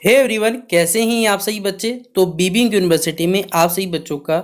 Hey everyone, कैसे हैं आप सही बच्चे। तो बीबिंग यूनिवर्सिटी में आप सही बच्चों का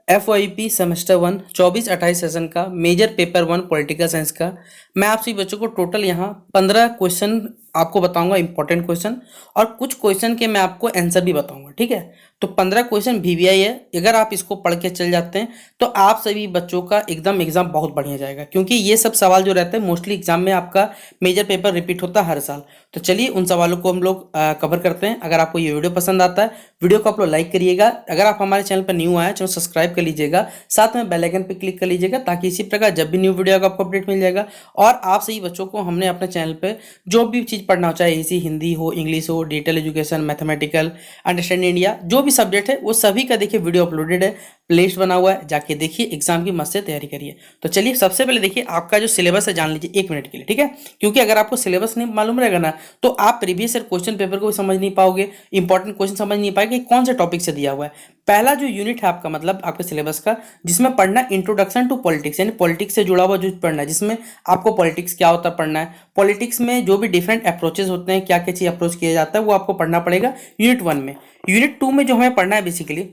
FYP सेमेस्टर 1 24-28 सेशन का मेजर पेपर 1 पॉलिटिकल साइंस का मैं आप सभी बच्चों को टोटल यहाँ 15 क्वेश्चन आपको बताऊंगा, इंपॉर्टेंट क्वेश्चन, और कुछ क्वेश्चन के मैं आपको आंसर भी बताऊंगा। ठीक है, तो 15 क्वेश्चन VVI है। अगर आप इसको पढ़ के चल जाते हैं तो आप सभी बच्चों का एकदम एग्जाम बहुत बढ़िया जाएगा, क्योंकि ये सब सवाल जो रहते हैं मोस्टली एग्जाम में आपका मेजर पेपर रिपीट होता है हर साल। तो चलिए उन सवालों को हम लोग कवर करते हैं। अगर आपको ये वीडियो पसंद आता है, वीडियो को आप लोग लाइक करिएगा। अगर आप हमारे चैनल पर न्यू आए, चैनल सब्सक्राइब कर लीजिएगा, साथ में बेल आइकन पर क्लिक कर लीजिएगा, ताकि इसी प्रकार जब भी न्यू वीडियो का आपको अपडेट मिल जाएगा। और आप सही बच्चों को हमने अपने चैनल पे जो भी चीज़ पढ़ना हो, चाहे इसी हिंदी हो, इंग्लिश हो, digital education, mathematical, understanding India, जो भी सब्जेक्ट है वो सभी का देखिए वीडियो अपलोडेड है, प्लेलिस्ट बना हुआ है, जाके देखिए, एग्जाम की मस्त से तैयारी करिए। तो चलिए सबसे पहले देखिए आपका जो सिलेबस है जान लीजिए 1 मिनट के लिए। ठीक है, क्योंकि अगर आपको सिलेबस नहीं मालूम रहेगा ना तो आप प्रीवियस ईयर क्वेश्चन पेपर को भी समझ नहीं पाओगे, इंपॉर्टेंट क्वेश्चन समझ नहीं पाएंगे कौन से टॉपिक से दिया हुआ है। पहला जो यूनिट है आपका, मतलब आपके सिलेबस का, जिसमें पढ़ना इंट्रोडक्शन टू पॉलिटिक्स, यानी पॉलिटिक्स से जुड़ा हुआ जो पढ़ना है, जिसमें आपको पॉलिटिक्स क्या होता है पढ़ना है, पॉलिटिक्स में जो भी डिफरेंट अप्रोचेस होते हैं, क्या क्या चीज़ अप्रोच किया जाता है, वो आपको पढ़ना पड़ेगा यूनिट 1 में। यूनिट 2 में जो हमें पढ़ना है बेसिकली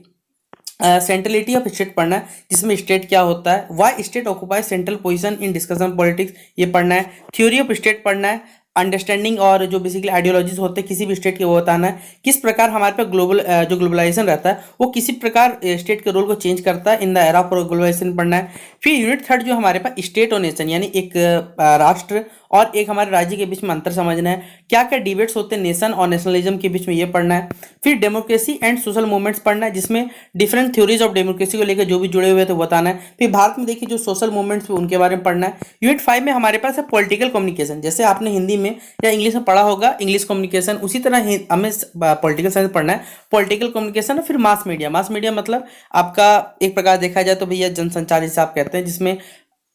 सेंट्रलिटी ऑफ स्टेट पढ़ना है, जिसमें स्टेट क्या होता है, why state occupy central position in discussion politics, ये पढ़ना है। थ्योरी ऑफ स्टेट पढ़ना है, अंडरस्टैंडिंग और जो बेसिकली आइडियोलॉजीज होते हैं किसी भी स्टेट के, वो बताना है। किस प्रकार हमारे पे ग्लोबल जो ग्लोबलाइजेशन रहता है वो किसी प्रकार स्टेट के रोल को चेंज करता है in the era of globalisation पढ़ना है। फिर यूनिट 3 जो हमारे पास स्टेट और नेशन, यानी एक राष्ट्र और एक हमारे राज्य के बीच में अंतर समझना है, क्या क्या डिबेट्स होते हैं नेशन और नेशनलिज्म के बीच में, ये पढ़ना है। फिर डेमोक्रेसी एंड सोशल मूवमेंट्स पढ़ना है, जिसमें डिफरेंट थ्योरीज ऑफ डेमोक्रेसी को लेकर जो भी जुड़े हुए हैं तो बताना है। फिर भारत में देखिए जो सोशल मूवमेंट्स उनके बारे में पढ़ना है। यूनिट 5 में हमारे पास है पॉलिटिकल कम्युनिकेशन, जैसे आपने हिंदी में या इंग्लिश में पढ़ा होगा इंग्लिश कम्युनिकेशन, उसी तरह हमें पॉलिटिकल साइंस पढ़ना है, पॉलिटिकल कम्युनिकेशन। फिर मास मीडिया, मास मीडिया मतलब आपका एक प्रकार देखा जाए तो भैया जनसंचार जिसे आप कहते हैं, जिसमें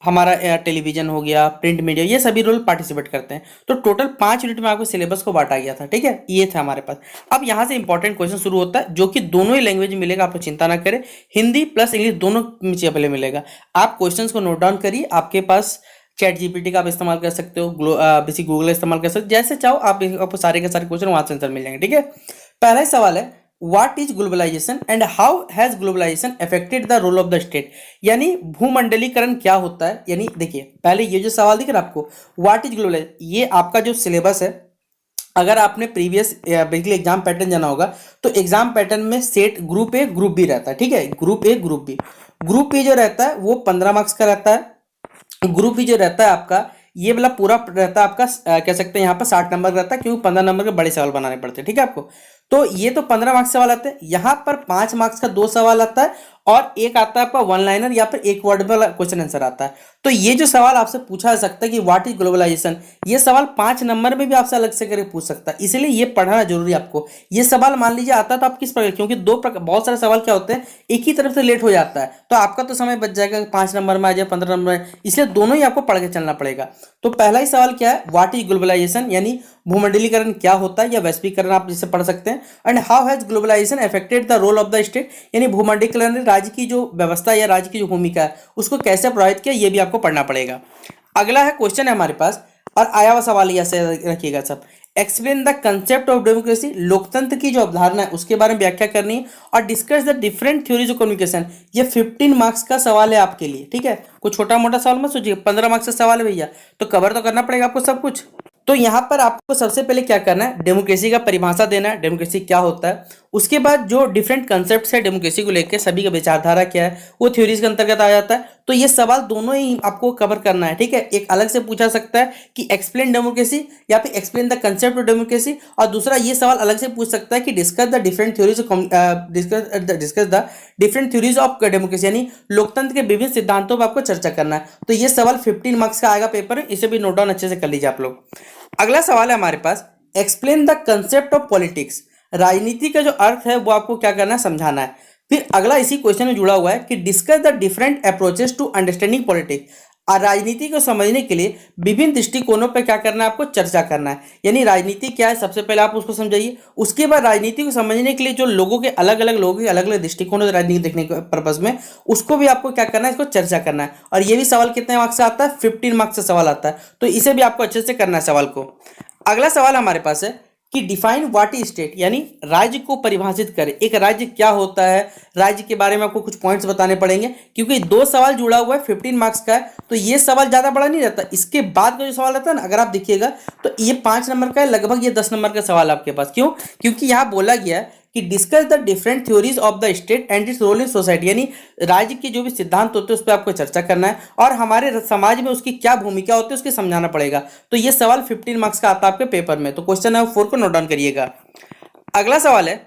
हमारा टेलीविजन हो गया, प्रिंट मीडिया, ये सभी रोल पार्टिसिपेट करते हैं। तो टोटल 5 यूनिट में आपको सिलेबस को बांटा गया था। ठीक है, ये था हमारे पास। अब यहाँ से इंपॉर्टेंट क्वेश्चन शुरू होता है, जो कि दोनों ही लैंग्वेज में मिलेगा, आप लोग चिंता ना करें, हिंदी प्लस इंग्लिश दोनों में पहले मिलेगा। आप क्वेश्चन को नोट डाउन करिए, आपके पास चैट जीपीटी का आप इस्तेमाल कर सकते हो, बेसिक गूगल का इस्तेमाल कर सकते हो, जैसे चाहो आप, आपको सारे के सारे क्वेश्चन वहां से आंसर मिल जाएंगे। ठीक है, पहला ही सवाल है, what is globalisation and how has globalisation affected the role of the state, यानी भूमंडलीकरण क्या होता है। यानी देखिए पहले ये जो सवाल दिख रहा है आपको, व्हाट इज ग्लोबलाइजेशन, ये आपका जो सिलेबस है, अगर आपने प्रीवियस बेसिकली एग्जाम पैटर्न जाना होगा तो एग्जाम पैटर्न में set group A group B रहता है। ठीक है, group A group B, group A जो रहता है वो 15 मार्क्स का रहता है। ग्रुप बी जो रहता है आपका, ये वाला पूरा रहता है आपका कह सकते हैं यहाँ पर 60 नंबर का रहता है, क्योंकि 15 नंबर के बड़े सवाल बनाने पड़ते हैं। ठीक है आपको, तो ये तो 15 मार्क्स सवाल आते हैं, यहाँ पर 5 मार्क्स का 2 सवाल आता है और एक आता है आपका 1 लाइनर या फिर एक वर्ड वाला क्वेश्चन आंसर आता है। तो ये जो सवाल आपसे पूछा जा सकता है कि व्हाट इज ग्लोबलाइजेशन, ये सवाल 5 नंबर में भी आपसे अलग से करके पूछ सकता है, इसलिए ये पढ़ना जरूरी है आपको। ये सवाल मान लीजिए आता है तो आप किस प्रकार, क्योंकि बहुत सारे सवाल क्या होते हैं एक ही तरफ से लेट हो जाता है, तो आपका तो समय बच जाएगा, 5 नंबर में आ जाए 15 नंबर में, इसलिए दोनों ही आपको पढ़ के चलना पड़ेगा। तो पहला ही सवाल क्या है, व्हाट इज ग्लोबलाइजेशन, यानी भूमंडलीकरण क्या होता है या वैश्वीकरण आप जिसे पढ़ सकते हैं, and how has globalisation affected the role of the state, यानी भूमंडलीकरण ने राज्य की जो व्यवस्था या राज्य की जो भूमिका है उसको कैसे प्रभावित किया, ये भी आपको पढ़ना पड़ेगा। अगला है क्वेश्चन है हमारे पास, और आया हुआ सवाल ऐसे रखिएगा सब, explain the concept of democracy, लोकतंत्र की जो अवधारणा है उसके बारे में व्याख्या करनी है, और discuss the different theories of communication, ये 15 मार्क्स का सवाल है आपके लिए। ठीक है, कुछ छोटा मोटा सवाल मत सोचिए, 15 मार्क्स का सवाल है भैया, तो कवर तो करना पड़ेगा आपको सब कुछ। तो यहाँ पर आपको सबसे पहले क्या करना है, डेमोक्रेसी का परिभाषा देना है, डेमोक्रेसी क्या होता है। उसके बाद जो डिफरेंट कंसेप्ट्स है डेमोक्रेसी को लेकर, सभी का विचारधारा क्या है, वो थ्योरीज के अंतर्गत आ जाता है। तो ये सवाल दोनों ही आपको कवर करना है। ठीक है, एक अलग से पूछा सकता है कि एक्सप्लेन डेमोक्रेसी या फिर explain the concept of democracy, और दूसरा ये सवाल अलग से पूछ सकता है कि discuss the different theories, discuss the different theories of democracy, यानी लोकतंत्र के विभिन्न सिद्धांतों पर आपको चर्चा करना है। तो ये सवाल 15 मार्क्स का आएगा पेपर में, इसे भी नोट डाउन अच्छे से कर लीजिए आप लोग। अगला सवाल है हमारे पास, explain the concept of politics, राजनीति का जो अर्थ है वो आपको क्या करना है, समझाना है। फिर अगला इसी क्वेश्चन में जुड़ा हुआ है कि discuss the different approaches to understanding politics, और राजनीति को समझने के लिए विभिन्न दृष्टिकोणों पर क्या करना है, आपको चर्चा करना है। यानी राजनीति क्या है सबसे पहले आप उसको समझाइए, उसके बाद राजनीति को समझने के लिए जो लोगों के अलग अलग दृष्टिकोण है राजनीति देखने के पर्पज में, उसको भी आपको क्या करना है, इसको चर्चा करना है। और ये भी सवाल कितने मार्क्स से आता है, 15 मार्क्स से सवाल आता है, तो इसे भी आपको अच्छे से करना है सवाल को। अगला सवाल हमारे पास है, कि डिफाइन व्हाट इज स्टेट, यानी राज्य को परिभाषित करे। एक राज्य क्या होता है, राज्य के बारे में आपको कुछ पॉइंट्स बताने पड़ेंगे, क्योंकि दो सवाल जुड़ा हुआ है, 15 मार्क्स का है, तो ये सवाल ज्यादा बड़ा नहीं रहता। इसके बाद का जो सवाल रहता है ना, अगर आप देखिएगा तो ये 5 नंबर का है, लगभग ये 10 नंबर का सवाल आपके पास। क्यों? क्योंकि यहाँ बोला गया है कि discuss the different theories of the state and its role in society, यानी राज्य के जो भी सिद्धांत होते हैं उस पर आपको चर्चा करना है और हमारे समाज में उसकी क्या भूमिका होती है उसकी समझाना पड़ेगा। तो ये सवाल 15 मार्क्स का आता है आपके पेपर में। तो क्वेश्चन नंबर 4 को नोट डाउन करिएगा। अगला सवाल है,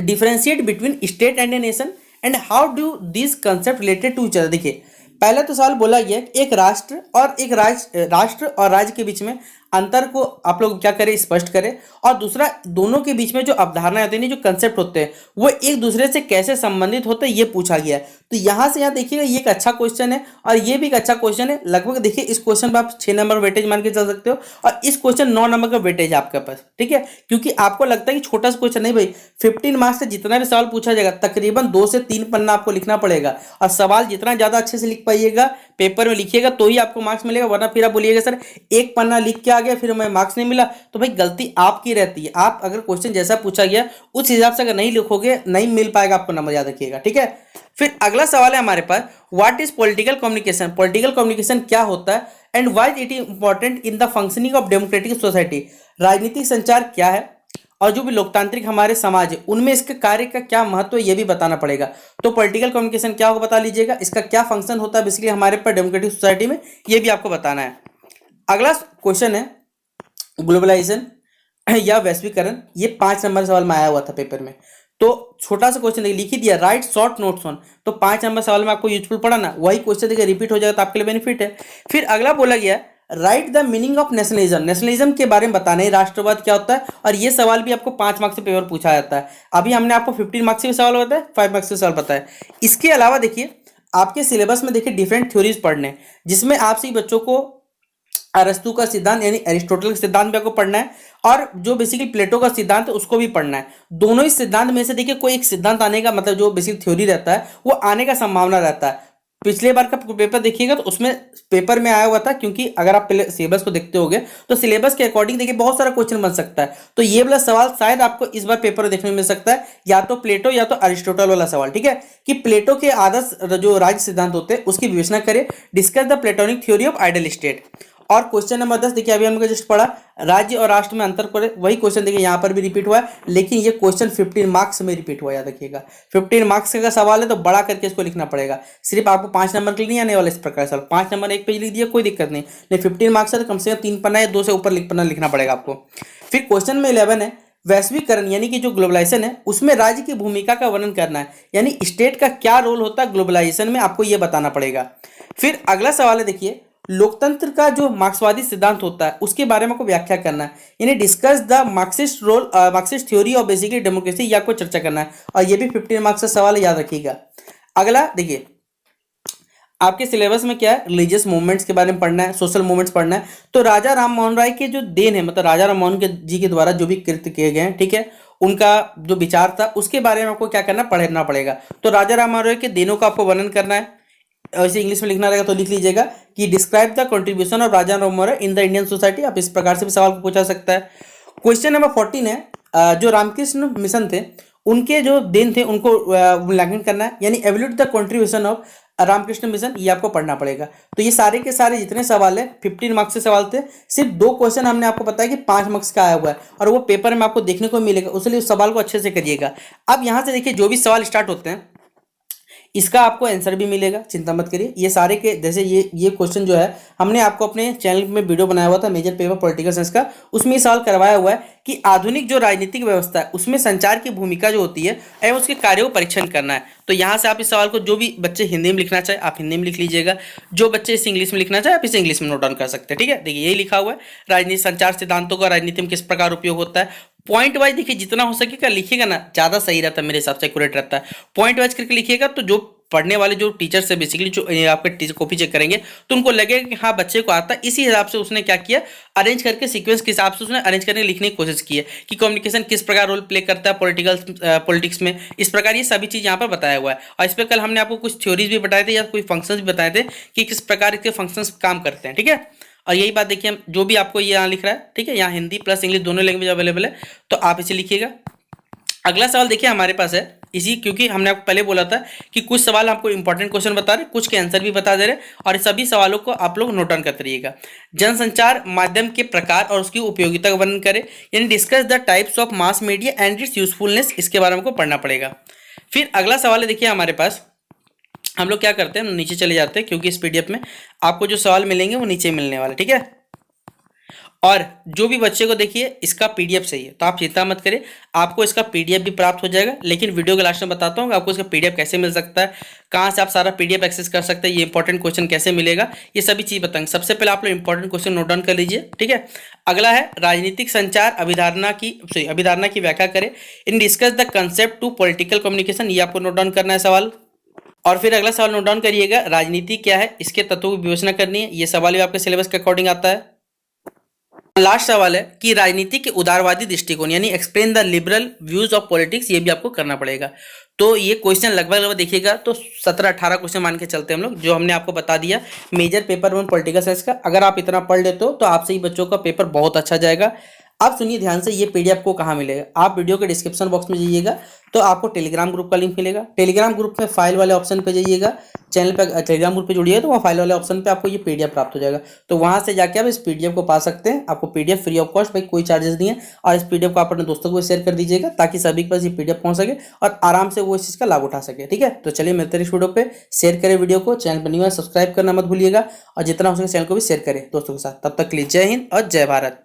differentiate between state and a nation and how do this concept related to each other. देखिए, पहला तो सवाल बोला गया कि एक राष्ट्र और राज्य के बीच में अंतर को आप लोग क्या करें, स्पष्ट करें। और दूसरा, दोनों के बीच में जो अवधारणाएं होती हैं, जो कंसेप्ट होते हैं, वो एक दूसरे से कैसे संबंधित होते हैं, ये पूछा गया है। तो यहाँ से यहाँ देखिएगा, ये एक अच्छा क्वेश्चन है और ये भी एक अच्छा क्वेश्चन है। लगभग देखिए, इस क्वेश्चन पर आप 6 नंबर वेटेज मान के चल सकते हो और इस क्वेश्चन 9 नंबर का वेटेज है आपके पास, ठीक है। क्योंकि आपको लगता है कि छोटा सा क्वेश्चन, नहीं भाई, 15 मार्क्स से जितना भी सवाल पूछा जाएगा तकरीबन 2 से 3 पन्ना आपको लिखना पड़ेगा और सवाल जितना ज्यादा अच्छे से लिख पाइएगा, पेपर में लिखिएगा, तो ही आपको मार्क्स मिलेगा। वरना फिर आप बोलिएगा सर एक पन्ना लिख के आ गया फिर हमें मार्क्स नहीं मिला, तो भाई गलती आपकी रहती है। आप अगर क्वेश्चन जैसा पूछा गया उस हिसाब से अगर नहीं लिखोगे, नहीं मिल पाएगा आपको नंबर, याद रखिएगा, ठीक है। फिर अगला सवाल है हमारे पास, what is political communication. Political communication क्या होता है and why it is important in the functioning of democratic society. राजनीतिक संचार क्या है और जो भी लोकतांत्रिक हमारे समाज है उनमें इसके कार्य का क्या महत्व है, ये भी बताना पड़ेगा। तो पॉलिटिकल कम्युनिकेशन क्या होगा बता लीजिएगा, इसका क्या फंक्शन होता है बेसिकली हमारे पर डेमोक्रेटिक सोसाइटी में, ये भी आपको बताना है। अगला क्वेश्चन है, ग्लोबलाइजेशन या वैश्वीकरण। ये 5 नंबर सवाल में आया हुआ था पेपर में। तो छोटा सा क्वेश्चन देखिए, लिख ही दिया, राइट शॉर्ट नोट्स ऑन। तो 5 नंबर सवाल में आपको यूजफुल पड़ा ना, वही क्वेश्चन देखिए रिपीट हो जाएगा तो आपके लिए बेनिफिट है। फिर अगला बोला गया, right the meaning of nationalism. Nationalism के बारे में बताना है, राष्ट्रवाद क्या होता है, और ये सवाल भी आपको 5 मार्क्स से पेपर पूछा जाता है। अभी हमने आपको 15 मार्क्स से भी सवाल बताया, 5 मार्क्स से सवाल बताया। इसके अलावा देखिए, आपके सिलेबस में देखिए डिफरेंट थ्योरीज पढ़ने, जिसमें आपसे बच्चों को अरस्तु का सिद्धांत यानी एरिस्टोटल का सिद्धांत भी आपको पढ़ना है और जो बेसिकली प्लेटो का सिद्धांत है उसको भी पढ़ना है। दोनों ही सिद्धांत में से देखिए कोई एक सिद्धांत आने का मतलब जो बेसिक थ्योरी रहता है वो आने का संभावना रहता है। पिछले बार का पेपर देखिएगा तो उसमें पेपर में आया हुआ था, क्योंकि अगर आप पहले सिलेबस को देखते होगे तो सिलेबस के अकॉर्डिंग देखिए बहुत सारा क्वेश्चन बन सकता है। तो ये वाला सवाल शायद आपको इस बार पेपर में देखने में मिल सकता है, या तो प्लेटो या तो अरिस्टोटल वाला सवाल, ठीक है। कि प्लेटो के आदर्श जो राज्य सिद्धांत होते हैं उसकी विवेचना करें, discuss the platonic theory of ideal state. और क्वेश्चन नंबर 10 देखिए, अभी हमने जस्ट पढ़ा, राज्य और राष्ट्र में अंतर करें, वही क्वेश्चन देखिए यहाँ पर भी रिपीट हुआ है, लेकिन ये क्वेश्चन 15 मार्क्स में रिपीट हुआ, याद रखिएगा। 15 मार्क्स का सवाल है तो बड़ा करके इसको लिखना पड़ेगा। सिर्फ आपको 5 नंबर के लिए नहीं आने वाला इस प्रकार सवाल, 5 नंबर एक पेज लिख दिया कोई दिक्कत नहीं, लेकिन 15 मार्क्स है तो कम से कम 3 पन्ना या 2 से ऊपर पन्ना लिखना पड़ेगा आपको। फिर क्वेश्चन में 11 है, वैश्वीकरण यानी कि जो ग्लोबलाइजेशन है उसमें राज्य की भूमिका का वर्णन करना है, यानी स्टेट का क्या रोल होता है ग्लोबलाइजेशन में, आपको यह बताना पड़ेगा। फिर अगला सवाल है देखिए, लोकतंत्र का जो मार्क्सवादी सिद्धांत होता है उसके बारे में आपको व्याख्या करना है, यानी discuss the Marxist role, Marxist theory of basically democracy, ये आपको चर्चा करना है और ये भी 15 मार्क्स का सवाल है, याद रखिएगा। अगला देखिए, आपके सिलेबस में क्या है, रिलीजियस मूवमेंट्स के बारे में पढ़ना है, सोशल मूवमेंट्स पढ़ना है। तो राजा राम मोहन राय के जो देन है, मतलब राजा राम मोहन जी के द्वारा जो भी कृत्य किए गए हैं, ठीक है, उनका जो विचार था उसके बारे में आपको क्या करना, पढ़ना पड़ेगा। तो राजा राम मोहन राय के देनों का आपको वर्णन करना है, ऐसे इंग्लिश में लिखना रहेगा तो लिख लीजिएगा कि describe the contribution of Raja Ram Mohan Roy in the Indian society. आप इस प्रकार से भी सवाल पूछा सकता है। क्वेश्चन नंबर 14 है, जो रामकृष्ण मिशन थे उनके जो देन थे उनको मूल्यांकन करना है, यानी evaluate the contribution of Ramakrishna mission, ये आपको पढ़ना पड़ेगा। तो ये सारे के सारे जितने सवाल है 15 मार्क्स से सवाल थे, सिर्फ 2 क्वेश्चन हमने आपको बताया कि 5 मार्क्स का आया हुआ है और वो पेपर में आपको देखने को मिलेगा, उसलिए उस सवाल को अच्छे से करिएगा। अब यहाँ से देखिए, जो भी सवाल स्टार्ट होते हैं इसका आपको आंसर भी मिलेगा, चिंता मत करिए। ये सारे के जैसे ये क्वेश्चन जो है हमने आपको अपने चैनल में वीडियो बनाया हुआ था मेजर पेपर पॉलिटिकल साइंस का, उसमें ये सवाल करवाया हुआ है कि आधुनिक जो राजनीतिक व्यवस्था है उसमें संचार की भूमिका जो होती है एवं उसके कार्यों को परीक्षण करना है। तो यहाँ से आप इस सवाल को, जो भी बच्चे हिंदी में लिखना चाहे आप हिंदी में लिख लीजिएगा, जो बच्चे इसे इंग्लिश में लिखना चाहे आप इसे इंग्लिश में नोट डाउन कर सकते हैं, ठीक है। देखिए यही लिखा हुआ है, राजनीति संचार सिद्धांतों का राजनीति में किस प्रकार उपयोग होता है। पॉइंट वाइज देखिए, जितना हो सकेगा लिखिएगा ना, ज़्यादा सही रहता है, मेरे हिसाब से एक्यूरेट रहता है। पॉइंट वाइज करके लिखिएगा तो जो पढ़ने वाले जो टीचर्स है बेसिकली जो आपके टीचर कॉपी चेक करेंगे तो उनको लगेगा कि हाँ बच्चे को आता है। इसी हिसाब से उसने क्या किया, अरेंज करके सीक्वेंस के हिसाब से उसने अरेंज करके लिखने की कोशिश की है कि कम्युनिकेशन किस प्रकार रोल प्ले करता है पॉलिटिक्स में, इस प्रकार ये सभी चीज़ यहाँ पर बताया हुआ है। और इस पर कल हमने आपको कुछ थ्योरीज भी बताए थे या कोई फंक्शंस भी बताए थे कि किस प्रकार इसके फंक्शंस काम करते हैं, ठीक है। और यही बात देखिए, हम जो भी आपको ये यहाँ लिख रहा है, ठीक है, यहाँ हिंदी प्लस इंग्लिश दोनों लैंग्वेज अवेलेबल है, तो आप इसे लिखिएगा। अगला सवाल देखिए हमारे पास है इसी, क्योंकि हमने आपको पहले बोला था कि कुछ सवाल आपको इंपॉर्टेंट क्वेश्चन बता रहे, कुछ के आंसर भी बता दे रहे, और इस सभी सवालों को आप लोग नोट डाउन करते रहिएगा। जनसंचार माध्यम के प्रकार और उसकी उपयोगिता का वर्णन करें, यानी discuss the types of mass media and it's usefulness, इसके बारे में हमको पढ़ना पड़ेगा। फिर अगला सवाल है देखिए हमारे पास, हम लोग क्या करते हैं, हम नीचे चले जाते हैं, क्योंकि इस पीडीएफ में आपको जो सवाल मिलेंगे वो नीचे मिलने वाले, ठीक है। और जो भी बच्चे को देखिए इसका पीडीएफ चाहिए तो आप चिंता मत करें, आपको इसका पीडीएफ भी प्राप्त हो जाएगा। लेकिन वीडियो के लास्ट में बताता हूँ आपको इसका पीडीएफ कैसे मिल सकता है, कहाँ से आप सारा पीडीएफ एक्सेस कर सकते हैं, ये इंपॉर्टेंट क्वेश्चन कैसे मिलेगा, ये सभी चीज़ बताएंगे। सबसे पहले आप लोग इंपॉर्टेंट क्वेश्चन नोट डाउन कर लीजिए, ठीक है। अगला है राजनीतिक संचार अभिधारणा की व्याख्या करें, in discuss the concept to political communication, ये आपको नोट डाउन करना है सवाल। और फिर अगला सवाल नोट डाउन करिएगा, राजनीति क्या है, इसके तत्वों की विवेचना करनी है, ये सवाल भी आपके सिलेबस के अकॉर्डिंग आता है। लास्ट सवाल है कि राजनीति के उदारवादी दृष्टिकोण, यानी explain the liberal views of politics, ये भी आपको करना पड़ेगा। तो ये क्वेश्चन लगभग देखिएगा तो 17-18 क्वेश्चन मान के चलते हैं हम लोग, जो हमने आपको बता दिया मेजर पेपर 1 पॉलिटिकल साइंस का। अगर आप इतना पढ़ लेते हो तो आपसे ही बच्चों का पेपर बहुत अच्छा जाएगा। अब सुनिए ध्यान से, ये पीडीएफ को कहाँ मिलेगा, आप वीडियो के डिस्क्रिप्शन बॉक्स में जाइएगा तो आपको टेलीग्राम ग्रुप का लिंक मिलेगा। टेलीग्राम ग्रुप में फाइल वाले ऑप्शन पे जाइएगा, चैनल पे टेलीग्राम ग्रुप पे जुड़िएगा तो वहाँ फाइल वाले ऑप्शन पे आपको ये पीडीएफ प्राप्त हो जाएगा। तो वहाँ से जाके आप इस पीडीएफ को पा सकते हैं, आपको पीडीएफ फ्री ऑफ कॉस्ट, भाई कोई चार्जेस नहीं है। और इस पीडीएफ को आप अपने दोस्तों को शेयर कर दीजिएगा ताकि सभी के पास ये पीडीएफ पहुँच सके और आराम से वो इस चीज़ का लाभ उठा सके, ठीक है। तो चलिए मिलते हैं इस वीडियो पे, शेयर करें वीडियो को, चैनल पर न्यू है सब्सक्राइब करना मत भूलिएगा, और जितना हो सके चैनल को भी शेयर करें दोस्तों के साथ। तब तक के लिए जय हिंद और जय भारत।